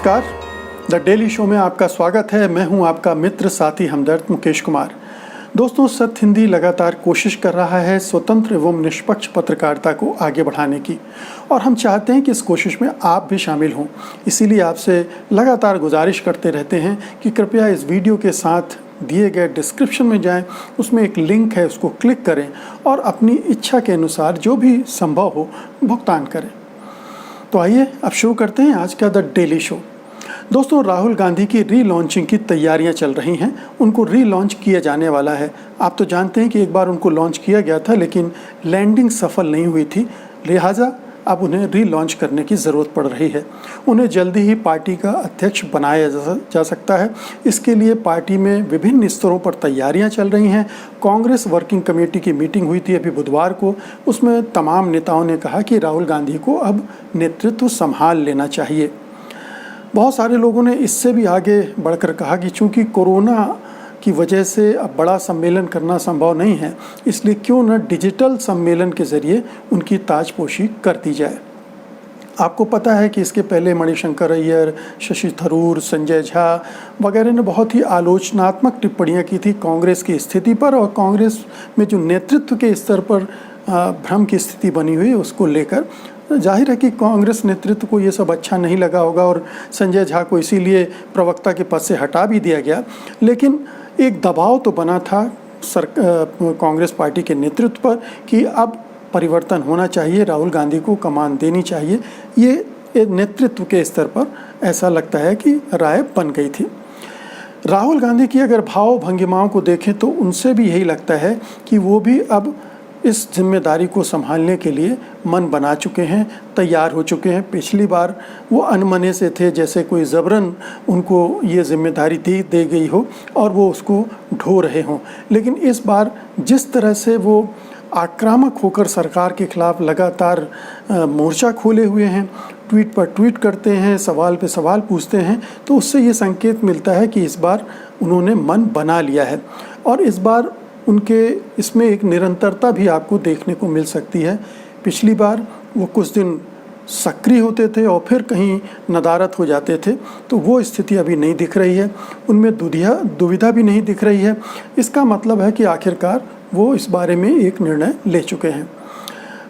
नमस्कार, the daily show में आपका स्वागत है। मैं हूं आपका मित्र साथी हमदर्द मुकेश कुमार। दोस्तों, सत्य हिंदी लगातार कोशिश कर रहा है स्वतंत्र एवं निष्पक्ष पत्रकारिता को आगे बढ़ाने की, और हम चाहते हैं कि इस कोशिश में आप भी शामिल हों। इसीलिए आपसे लगातार गुजारिश करते रहते हैं कि कृपया इस वीडियो के साथ दिए गए डिस्क्रिप्शन में जाएं, उसमें एक लिंक है, उसको क्लिक करें और अपनी इच्छा के अनुसार जो भी संभव हो भुगतान करें। तो आइए अब शुरू करते हैं आज का द डेली शो। दोस्तों, राहुल गांधी की रीलॉन्चिंग की तैयारियां चल रही हैं। उनको रीलॉन्च किया जाने वाला है। आप तो जानते हैं कि एक बार उनको लॉन्च किया गया था, लेकिन लैंडिंग सफल नहीं हुई थी। लिहाजा अब उन्हें रीलॉन्च करने की ज़रूरत पड़ रही है। उन्हें जल्दी ही पार्टी का अध्यक्ष बनाया जा सकता है। इसके लिए पार्टी में विभिन्न स्तरों पर तैयारियां चल रही हैं। कांग्रेस वर्किंग कमेटी की मीटिंग हुई थी अभी बुधवार को। उसमें तमाम नेताओं ने कहा कि राहुल गांधी को अब नेतृत्व संभाल लेना चाहिए। बहुत सारे लोगों ने इससे भी आगे बढ़कर कहा कि चूंकि कोरोना की वजह से अब बड़ा सम्मेलन करना संभव नहीं है, इसलिए क्यों न डिजिटल सम्मेलन के ज़रिए उनकी ताजपोशी कर दी जाए। आपको पता है कि इसके पहले मणिशंकर अय्यर, शशि थरूर, संजय झा वगैरह ने बहुत ही आलोचनात्मक टिप्पणियां की थी कांग्रेस की स्थिति पर, और कांग्रेस में जो नेतृत्व के स्तर पर भ्रम की स्थिति बनी हुई उसको लेकर। जाहिर है कि कांग्रेस नेतृत्व को ये सब अच्छा नहीं लगा होगा और संजय झा को इसीलिए प्रवक्ता के पद से हटा भी दिया गया। लेकिन एक दबाव तो बना था कांग्रेस पार्टी के नेतृत्व पर कि अब परिवर्तन होना चाहिए, राहुल गांधी को कमान देनी चाहिए। ये नेतृत्व के स्तर पर ऐसा लगता है कि राय बन गई थी। राहुल गांधी की अगर भाव भंगिमाओं को देखें तो उनसे भी यही लगता है कि वो भी अब इस जिम्मेदारी को संभालने के लिए मन बना चुके हैं, तैयार हो चुके हैं। पिछली बार वो अनमने से थे, जैसे कोई ज़बरन उनको ये जिम्मेदारी दे गई हो और वो उसको ढो रहे हों। लेकिन इस बार जिस तरह से वो आक्रामक होकर सरकार के खिलाफ लगातार मोर्चा खोले हुए हैं, ट्वीट पर ट्वीट करते हैं, सवाल पे सवाल पूछते हैं, तो उससे ये संकेत मिलता है कि इस बार उन्होंने मन बना लिया है। और इस बार उनके इसमें एक निरंतरता भी आपको देखने को मिल सकती है। पिछली बार वो कुछ दिन सक्रिय होते थे और फिर कहीं नदारद हो जाते थे, तो वो स्थिति अभी नहीं दिख रही है। उनमें दुविधा भी नहीं दिख रही है। इसका मतलब है कि आखिरकार वो इस बारे में एक निर्णय ले चुके हैं।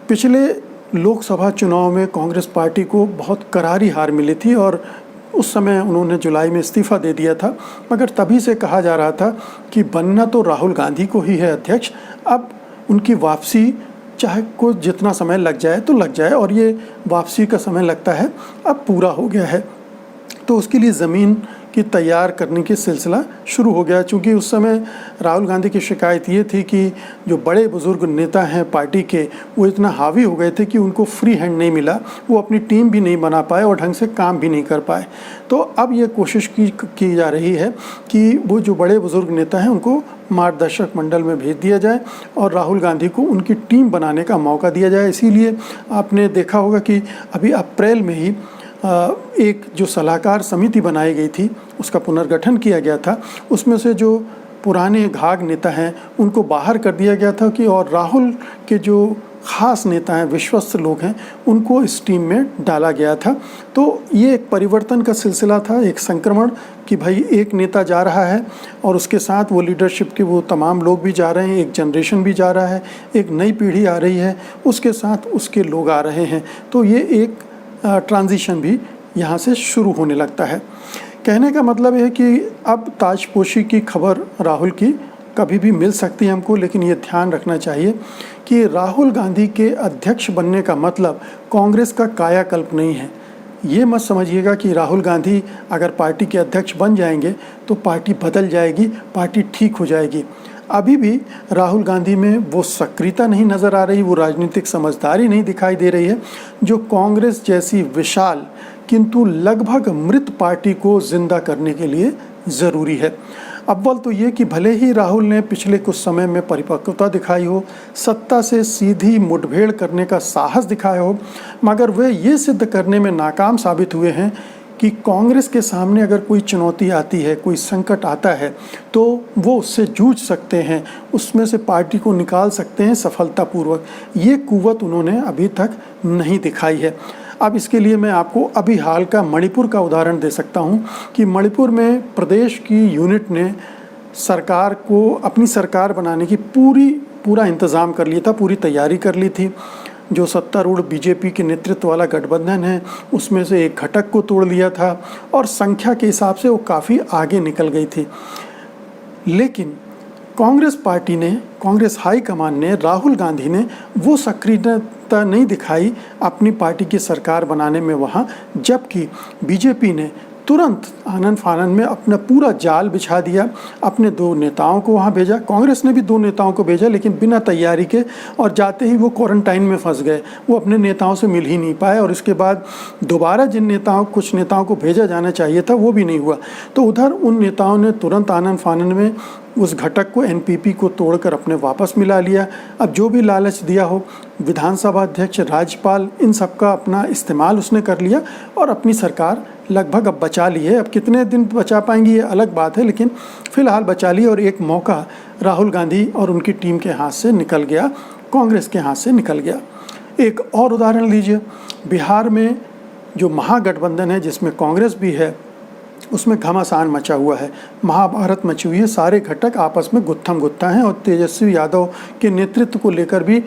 पिछले लोकसभा चुनाव में कांग्रेस पार्टी को बहुत करारी हार मिली थी और उस समय उन्होंने जुलाई में इस्तीफा दे दिया था, मगर तभी से कहा जा रहा था कि बनना तो राहुल गांधी को ही है अध्यक्ष। अब उनकी वापसी चाहे को जितना समय लग जाए तो लग जाए, और ये वापसी का समय लगता है अब पूरा हो गया है। तो उसके लिए ज़मीन की तैयार करने की सिलसिला शुरू हो गया। चूँकि उस समय राहुल गांधी की शिकायत ये थी कि जो बड़े बुजुर्ग नेता हैं पार्टी के, वो इतना हावी हो गए थे कि उनको फ्री हैंड नहीं मिला, वो अपनी टीम भी नहीं बना पाए और ढंग से काम भी नहीं कर पाए। तो अब ये कोशिश की जा रही है कि वो जो बड़े बुजुर्ग नेता हैं उनको मार्गदर्शक मंडल में भेज दिया जाए और राहुल गांधी को उनकी टीम बनाने का मौका दिया जाए। इसीलिए आपने देखा होगा कि अभी अप्रैल में ही एक जो सलाहकार समिति बनाई गई थी उसका पुनर्गठन किया गया था। उसमें से जो पुराने घाघ नेता हैं उनको बाहर कर दिया गया था कि और राहुल के जो ख़ास नेता हैं, विश्वस्त लोग हैं, उनको इस टीम में डाला गया था। तो ये एक परिवर्तन का सिलसिला था, एक संक्रमण कि भाई एक नेता जा रहा है और उसके साथ वो लीडरशिप के वो तमाम लोग भी जा रहे हैं, एक जनरेशन भी जा रहा है, एक नई पीढ़ी आ रही है, उसके साथ उसके लोग आ रहे हैं। तो ये एक ट्रांजिशन भी यहाँ से शुरू होने लगता है। कहने का मतलब है कि अब ताजपोशी की खबर राहुल की कभी भी मिल सकती है हमको, लेकिन ये ध्यान रखना चाहिए कि राहुल गांधी के अध्यक्ष बनने का मतलब कांग्रेस का कायाकल्प नहीं है। ये मत समझिएगा कि राहुल गांधी अगर पार्टी के अध्यक्ष बन जाएंगे तो पार्टी बदल जाएगी, पार्टी ठीक हो जाएगी। अभी भी राहुल गांधी में वो सक्रियता नहीं नज़र आ रही, वो राजनीतिक समझदारी नहीं दिखाई दे रही है जो कांग्रेस जैसी विशाल किंतु लगभग मृत पार्टी को जिंदा करने के लिए ज़रूरी है। अव्वल तो ये कि भले ही राहुल ने पिछले कुछ समय में परिपक्वता दिखाई हो, सत्ता से सीधी मुठभेड़ करने का साहस दिखाया हो, मगर वे ये सिद्ध करने में नाकाम साबित हुए हैं कि कांग्रेस के सामने अगर कोई चुनौती आती है, कोई संकट आता है, तो वो उससे जूझ सकते हैं, उसमें से पार्टी को निकाल सकते हैं सफलतापूर्वक। ये कुव्वत उन्होंने अभी तक नहीं दिखाई है। अब इसके लिए मैं आपको अभी हाल का मणिपुर का उदाहरण दे सकता हूँ कि मणिपुर में प्रदेश की यूनिट ने सरकार को अपनी सरकार बनाने की पूरा इंतज़ाम कर लिया था, पूरी तैयारी कर ली थी। जो सत्तारूढ़ बीजेपी के नेतृत्व वाला गठबंधन है उसमें से एक घटक को तोड़ लिया था और संख्या के हिसाब से वो काफ़ी आगे निकल गई थी। लेकिन कांग्रेस पार्टी ने, कांग्रेस हाईकमान ने, राहुल गांधी ने वो सक्रियता नहीं दिखाई अपनी पार्टी की सरकार बनाने में वहाँ, जबकि बीजेपी ने तुरंत आनन फानन में अपना पूरा जाल बिछा दिया, अपने 2 नेताओं को वहाँ भेजा। कांग्रेस ने भी 2 नेताओं को भेजा लेकिन बिना तैयारी के, और जाते ही वो क्वारंटाइन में फंस गए, वो अपने नेताओं से मिल ही नहीं पाए और इसके बाद दोबारा कुछ नेताओं को भेजा जाना चाहिए था वो भी नहीं हुआ। तो उधर उन नेताओं ने तुरंत आनन फानन में उस घटक को, एनपीपी को तोड़कर अपने वापस मिला लिया। अब जो भी लालच दिया हो, विधानसभा अध्यक्ष, राज्यपाल, इन सब का अपना इस्तेमाल उसने कर लिया और अपनी सरकार लगभग अब बचा ली है। अब कितने दिन बचा पाएंगी ये अलग बात है, लेकिन फिलहाल बचा ली और एक मौका राहुल गांधी और उनकी टीम के हाथ से निकल गया, कांग्रेस के हाथ से निकल गया। एक और उदाहरण लीजिए, बिहार में जो महागठबंधन है जिसमें कांग्रेस भी है, उसमें घमासान मचा हुआ है, महाभारत मची हुई है। सारे घटक आपस में गुत्थम-गुत्था हैं और तेजस्वी यादव के नेतृत्व को लेकर भी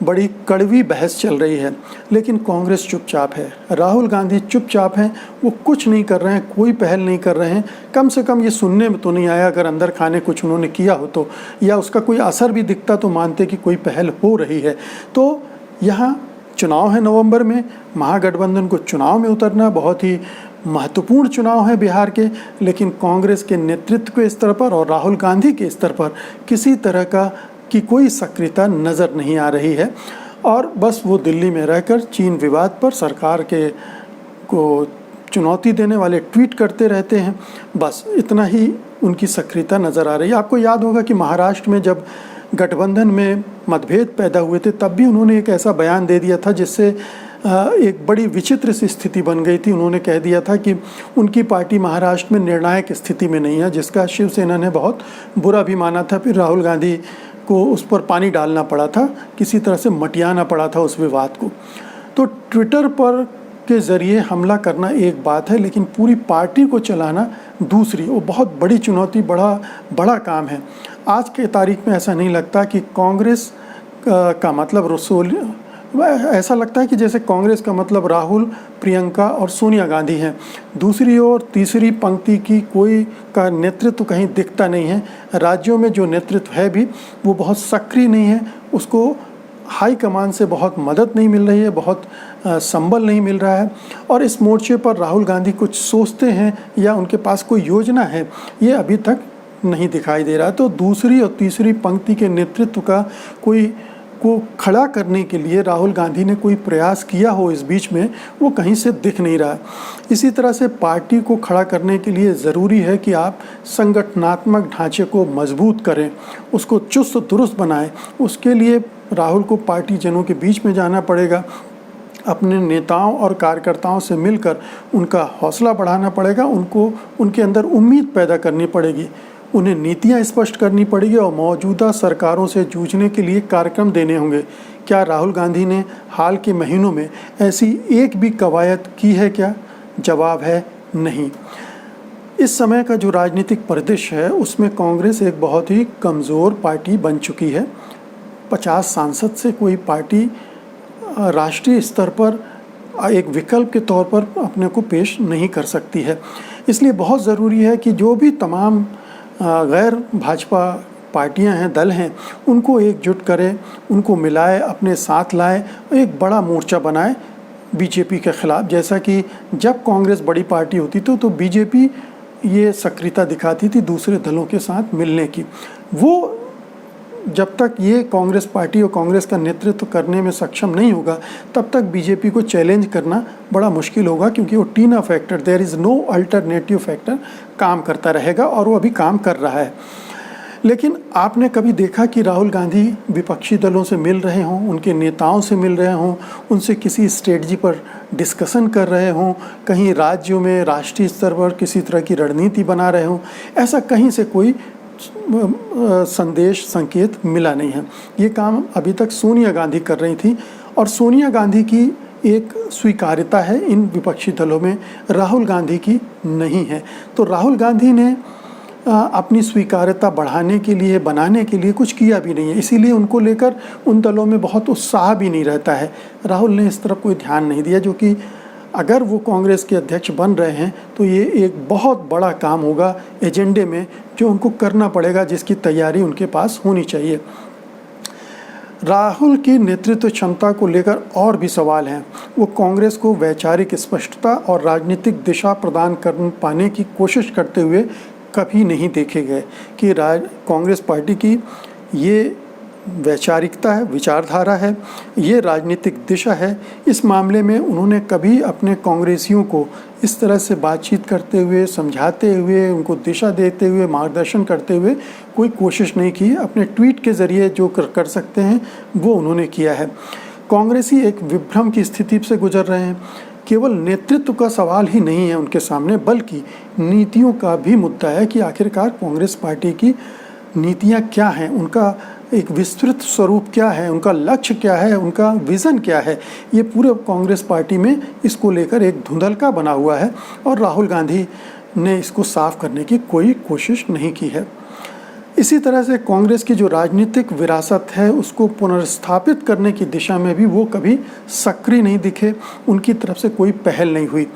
बड़ी कड़वी बहस चल रही है। लेकिन कांग्रेस चुपचाप है, राहुल गांधी चुपचाप हैं, वो कुछ नहीं कर रहे हैं, कोई पहल नहीं कर रहे हैं। कम से कम ये सुनने में तो नहीं आया, अगर अंदर खाने कुछ उन्होंने किया हो तो, या उसका कोई असर भी दिखता तो मानते कि कोई पहल हो रही है। तो यहाँ चुनाव है नवंबर में, महागठबंधन को चुनाव में उतरना बहुत ही महत्वपूर्ण चुनाव है बिहार के, लेकिन कांग्रेस के नेतृत्व के स्तर पर और राहुल गांधी के स्तर पर किसी तरह की कोई सक्रियता नज़र नहीं आ रही है और बस वो दिल्ली में रहकर चीन विवाद पर सरकार को चुनौती देने वाले ट्वीट करते रहते हैं। बस इतना ही उनकी सक्रियता नज़र आ रही है। आपको याद होगा कि महाराष्ट्र में जब गठबंधन में मतभेद पैदा हुए थे तब भी उन्होंने एक ऐसा बयान दे दिया था जिससे एक बड़ी विचित्र सी स्थिति बन गई थी। उन्होंने कह दिया था कि उनकी पार्टी महाराष्ट्र में निर्णायक स्थिति में नहीं है, जिसका शिवसेना ने बहुत बुरा भी माना था। फिर राहुल गांधी को उस पर पानी डालना पड़ा था, किसी तरह से मटियाना पड़ा था उस विवाद को। तो ट्विटर पर के ज़रिए हमला करना एक बात है, लेकिन पूरी पार्टी को चलाना दूसरी, वो बहुत बड़ी चुनौती, बड़ा काम है। आज के तारीख में ऐसा नहीं लगता कि कांग्रेस का मतलब ऐसा लगता है कि जैसे कांग्रेस का मतलब राहुल, प्रियंका और सोनिया गांधी हैं। दूसरी और तीसरी पंक्ति की कोई का नेतृत्व कहीं दिखता नहीं है। राज्यों में जो नेतृत्व है भी वो बहुत सक्रिय नहीं है, उसको हाई कमान से बहुत मदद नहीं मिल रही है, बहुत संबल नहीं मिल रहा है। और इस मोर्चे पर राहुल गांधी कुछ सोचते हैं या उनके पास कोई योजना है, ये अभी तक नहीं दिखाई दे रहा। तो दूसरी और तीसरी पंक्ति के नेतृत्व को खड़ा करने के लिए राहुल गांधी ने कोई प्रयास किया हो इस बीच में, वो कहीं से दिख नहीं रहा। इसी तरह से पार्टी को खड़ा करने के लिए ज़रूरी है कि आप संगठनात्मक ढांचे को मजबूत करें, उसको चुस्त दुरुस्त बनाएं। उसके लिए राहुल को पार्टी जनों के बीच में जाना पड़ेगा, अपने नेताओं और कार्यकर्ताओं से मिलकर उनका हौसला बढ़ाना पड़ेगा, उनके अंदर उम्मीद पैदा करनी पड़ेगी, उन्हें नीतियां स्पष्ट करनी पड़ेगी और मौजूदा सरकारों से जूझने के लिए कार्यक्रम देने होंगे। क्या राहुल गांधी ने हाल के महीनों में ऐसी एक भी कवायद की है क्या? जवाब है नहीं। इस समय का जो राजनीतिक परिदृश्य है उसमें कांग्रेस एक बहुत ही कमज़ोर पार्टी बन चुकी है। 50 सांसद से कोई पार्टी राष्ट्रीय स्तर पर एक विकल्प के तौर पर अपने को पेश नहीं कर सकती है। इसलिए बहुत ज़रूरी है कि जो भी तमाम गैर भाजपा पार्टियां हैं, दल हैं, उनको एकजुट करें, उनको मिलाए, अपने साथ लाए, एक बड़ा मोर्चा बनाए बीजेपी के ख़िलाफ़। जैसा कि जब कांग्रेस बड़ी पार्टी होती तो बीजेपी ये सक्रियता दिखाती थी दूसरे दलों के साथ मिलने की। वो जब तक ये कांग्रेस पार्टी और कांग्रेस का नेतृत्व करने में सक्षम नहीं होगा तब तक बीजेपी को चैलेंज करना बड़ा मुश्किल होगा, क्योंकि वो TINA factor, there is no alternative factor, काम करता रहेगा और वो अभी काम कर रहा है। लेकिन आपने कभी देखा कि राहुल गांधी विपक्षी दलों से मिल रहे हों, उनके नेताओं से मिल रहे हों, उनसे किसी स्ट्रेटजी पर डिस्कशन कर रहे हों, कहीं राज्यों में राष्ट्रीय स्तर पर किसी तरह की रणनीति बना रहे हों? ऐसा कहीं से कोई संदेश, संकेत मिला नहीं है। ये काम अभी तक सोनिया गांधी कर रही थी और सोनिया गांधी की एक स्वीकार्यता है इन विपक्षी दलों में, राहुल गांधी की नहीं है। तो राहुल गांधी ने अपनी स्वीकार्यता बढ़ाने के लिए, बनाने के लिए कुछ किया भी नहीं है, इसीलिए उनको लेकर उन दलों में बहुत उत्साह भी नहीं रहता है। राहुल ने इस तरफ कोई ध्यान नहीं दिया, जो कि अगर वो कांग्रेस के अध्यक्ष बन रहे हैं तो ये एक बहुत बड़ा काम होगा एजेंडे में, जो उनको करना पड़ेगा, जिसकी तैयारी उनके पास होनी चाहिए। राहुल की नेतृत्व क्षमता को लेकर और भी सवाल हैं। वो कांग्रेस को वैचारिक स्पष्टता और राजनीतिक दिशा प्रदान कर पाने की कोशिश करते हुए कभी नहीं देखे गए कि कांग्रेस पार्टी की ये वैचारिकता है, विचारधारा है, ये राजनीतिक दिशा है। इस मामले में उन्होंने कभी अपने कांग्रेसियों को इस तरह से बातचीत करते हुए, समझाते हुए, उनको दिशा देते हुए, मार्गदर्शन करते हुए कोई कोशिश नहीं की। अपने ट्वीट के ज़रिए जो कर सकते हैं वो उन्होंने किया है। कांग्रेसी एक विभ्रम की स्थिति से गुजर रहे हैं। केवल नेतृत्व का सवाल ही नहीं है उनके सामने, बल्कि नीतियों का भी मुद्दा है कि आखिरकार कांग्रेस पार्टी की नीतियां क्या हैं, उनका एक विस्तृत स्वरूप क्या है, उनका लक्ष्य क्या है, उनका विज़न क्या है। ये पूरे कांग्रेस पार्टी में इसको लेकर एक धुंधलका बना हुआ है और राहुल गांधी ने इसको साफ करने की कोई कोशिश नहीं की है। इसी तरह से कांग्रेस की जो राजनीतिक विरासत है उसको पुनर्स्थापित करने की दिशा में भी वो कभी सक्रिय नहीं दिखे, उनकी तरफ से कोई पहल नहीं हुई।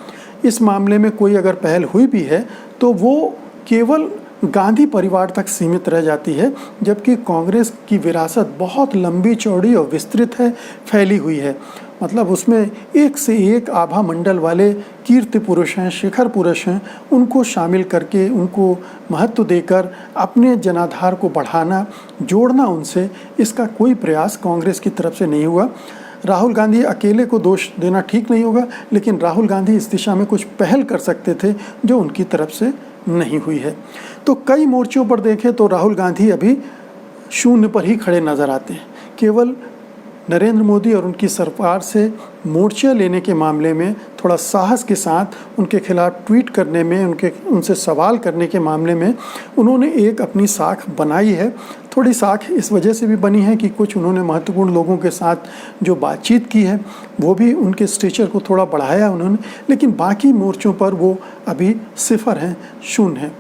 इस मामले में कोई अगर पहल हुई भी है तो वो केवल गांधी परिवार तक सीमित रह जाती है, जबकि कांग्रेस की विरासत बहुत लंबी चौड़ी और विस्तृत है, फैली हुई है। मतलब उसमें एक से एक आभा मंडल वाले कीर्ति पुरुष हैं, शिखर पुरुष हैं, उनको शामिल करके, उनको महत्व देकर अपने जनाधार को बढ़ाना, जोड़ना उनसे, इसका कोई प्रयास कांग्रेस की तरफ से नहीं हुआ। राहुल गांधी अकेले को दोष देना ठीक नहीं होगा, लेकिन राहुल गांधी इस दिशा में कुछ पहल कर सकते थे जो उनकी तरफ से नहीं हुई है। तो कई मोर्चों पर देखें तो राहुल गांधी अभी शून्य पर ही खड़े नजर आते हैं। केवल नरेंद्र मोदी और उनकी सरकार से मोर्चा लेने के मामले में थोड़ा साहस के साथ उनके खिलाफ ट्वीट करने में, उनसे सवाल करने के मामले में उन्होंने एक अपनी साख बनाई है। थोड़ी साख इस वजह से भी बनी है कि कुछ उन्होंने महत्वपूर्ण लोगों के साथ जो बातचीत की है वो भी उनके स्टेचर को थोड़ा बढ़ाया उन्होंने, लेकिन बाकी मोर्चों पर वो अभी सिफर हैं, शून्य हैं।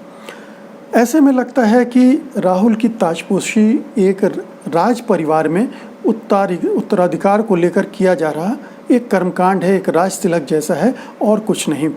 ऐसे में लगता है कि राहुल की ताजपोशी एक राज परिवार में उत्तराधिकार को लेकर किया जा रहा एक कर्मकांड है, एक राज तिलक जैसा है और कुछ नहीं।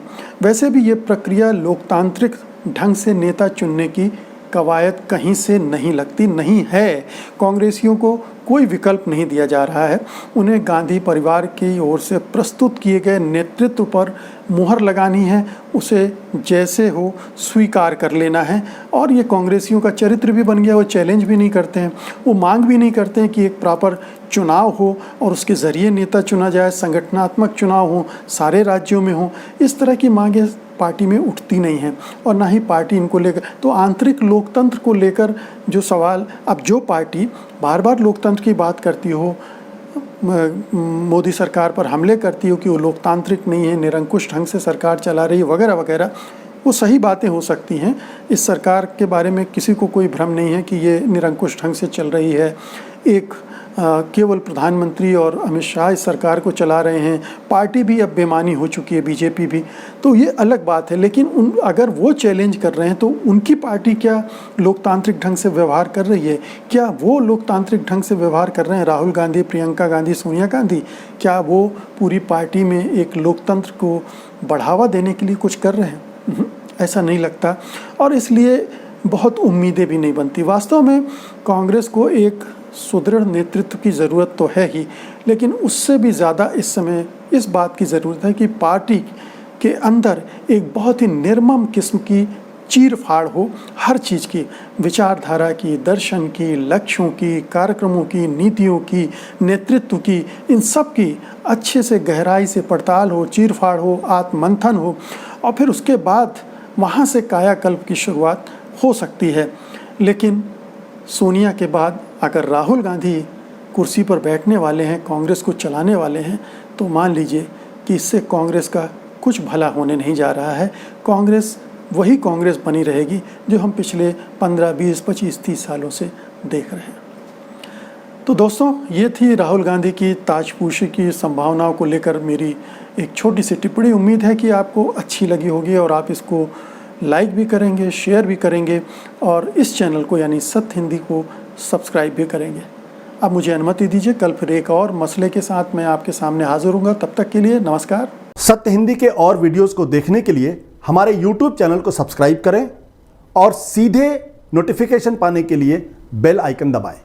वैसे भी ये प्रक्रिया लोकतांत्रिक ढंग से नेता चुनने की कवायद कहीं से नहीं लगती, नहीं है। कांग्रेसियों को कोई विकल्प नहीं दिया जा रहा है, उन्हें गांधी परिवार की ओर से प्रस्तुत किए गए नेतृत्व पर मुहर लगानी है, उसे जैसे हो स्वीकार कर लेना है। और ये कांग्रेसियों का चरित्र भी बन गया, वो चैलेंज भी नहीं करते हैं, वो मांग भी नहीं करते हैं कि एक प्रॉपर चुनाव हो और उसके ज़रिए नेता चुना जाए, संगठनात्मक चुनाव हो, सारे राज्यों में हो। इस तरह की मांगें पार्टी में उठती नहीं है और ना ही पार्टी इनको लेकर। तो आंतरिक लोकतंत्र को लेकर जो सवाल, अब जो पार्टी बार बार लोकतंत्र की बात करती हो, मोदी सरकार पर हमले करती हो कि वो लोकतांत्रिक नहीं है, निरंकुश ढंग से सरकार चला रही है वगैरह वगैरह, वो सही बातें हो सकती हैं। इस सरकार के बारे में किसी को कोई भ्रम नहीं है कि ये निरंकुश ढंग से चल रही है। एक केवल प्रधानमंत्री और अमित शाह इस सरकार को चला रहे हैं, पार्टी भी अब बेमानी हो चुकी है, बीजेपी भी, तो ये अलग बात है। लेकिन अगर वो चैलेंज कर रहे हैं तो उनकी पार्टी क्या लोकतांत्रिक ढंग से व्यवहार कर रही है? क्या वो लोकतांत्रिक ढंग से व्यवहार कर रहे हैं? राहुल गांधी, प्रियंका गांधी, सोनिया गांधी, क्या वो पूरी पार्टी में एक लोकतंत्र को बढ़ावा देने के लिए कुछ कर रहे हैं? ऐसा नहीं लगता और इसलिए बहुत उम्मीदें भी नहीं बनती। वास्तव में कांग्रेस को एक सुदृढ़ नेतृत्व की ज़रूरत तो है ही, लेकिन उससे भी ज़्यादा इस समय इस बात की ज़रूरत है कि पार्टी के अंदर एक बहुत ही निर्मम किस्म की चीर फाड़ हो, हर चीज़ की, विचारधारा की, दर्शन की, लक्ष्यों की, कार्यक्रमों की, नीतियों की, नेतृत्व की, इन सब की अच्छे से गहराई से पड़ताल हो, चीर फाड़ हो, आत्ममंथन हो और फिर उसके बाद वहाँ से कायाकल्प की शुरुआत हो सकती है। लेकिन सोनिया के बाद अगर राहुल गांधी कुर्सी पर बैठने वाले हैं, कांग्रेस को चलाने वाले हैं, तो मान लीजिए कि इससे कांग्रेस का कुछ भला होने नहीं जा रहा है। कांग्रेस वही कांग्रेस बनी रहेगी जो हम पिछले 15, 20, 25, 30 सालों से देख रहे हैं। तो दोस्तों, ये थी राहुल गांधी की ताजपोशी की संभावनाओं को लेकर मेरी एक छोटी सी टिप्पणी। उम्मीद है कि आपको अच्छी लगी होगी और आप इसको लाइक भी करेंगे, शेयर भी करेंगे और इस चैनल को यानी सत्य हिंदी को सब्सक्राइब भी करेंगे। अब मुझे अनुमति दीजिए, कल फिर एक और मसले के साथ मैं आपके सामने हाजिर हूँगा। तब तक के लिए नमस्कार। सत्य हिंदी के और वीडियोस को देखने के लिए हमारे YouTube चैनल को सब्सक्राइब करें और सीधे नोटिफिकेशन पाने के लिए बेल आइकन दबाएं।